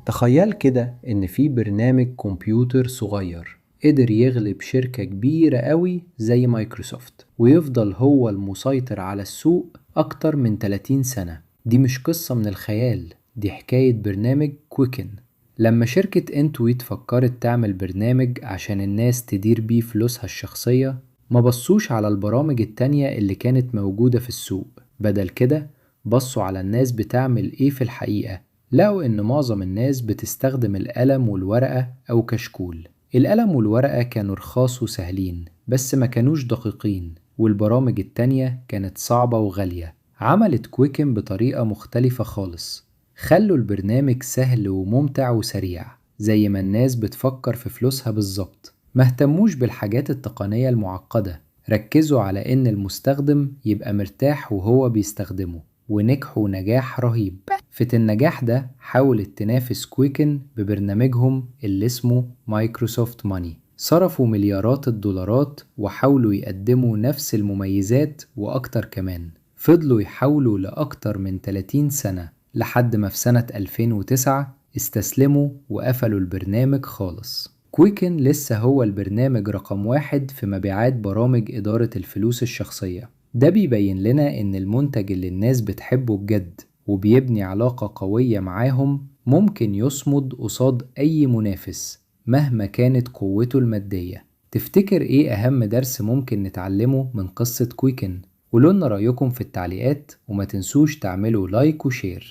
تخيل كده إن في برنامج كمبيوتر صغير قدر يغلب شركة كبيرة قوي زي مايكروسوفت ويفضل هو المسيطر على السوق أكتر من 30 سنة. دي مش قصة من الخيال، دي حكاية برنامج كويكن. لما شركة انتويت فكرت تعمل برنامج عشان الناس تدير بيه فلوسها الشخصية، ما بصوش على البرامج التانية اللي كانت موجودة في السوق. بدل كده بصوا على الناس بتعمل ايه في الحقيقة. لقوا إن معظم الناس بتستخدم القلم والورقة أو كشكول. القلم والورقة كانوا رخاص وسهلين بس ما كانوش دقيقين، والبرامج التانية كانت صعبة وغالية. عملت كويكن بطريقة مختلفة خالص، خلوا البرنامج سهل وممتع وسريع زي ما الناس بتفكر في فلوسها بالظبط. مهتموش بالحاجات التقنية المعقدة، ركزوا على إن المستخدم يبقى مرتاح وهو بيستخدمه، ونجحوا نجاح رهيب. في النجاح ده حاولت تنافس كويكن ببرنامجهم اللي اسمه مايكروسوفت ماني. صرفوا مليارات الدولارات وحاولوا يقدموا نفس المميزات وأكتر كمان. فضلوا يحاولوا لأكتر من 30 سنة لحد ما في سنة 2009 استسلموا وقفلوا البرنامج خالص. كويكن لسه هو البرنامج رقم 1 في مبيعات برامج إدارة الفلوس الشخصية. ده بيبين لنا إن المنتج اللي الناس بتحبه بجد وبيبني علاقة قوية معاهم ممكن يصمد قصاد أي منافس مهما كانت قوته المادية. تفتكر إيه أهم درس ممكن نتعلمه من قصة كويكن؟ قولولنا رأيكم في التعليقات وما تنسوش تعملوا لايك وشير.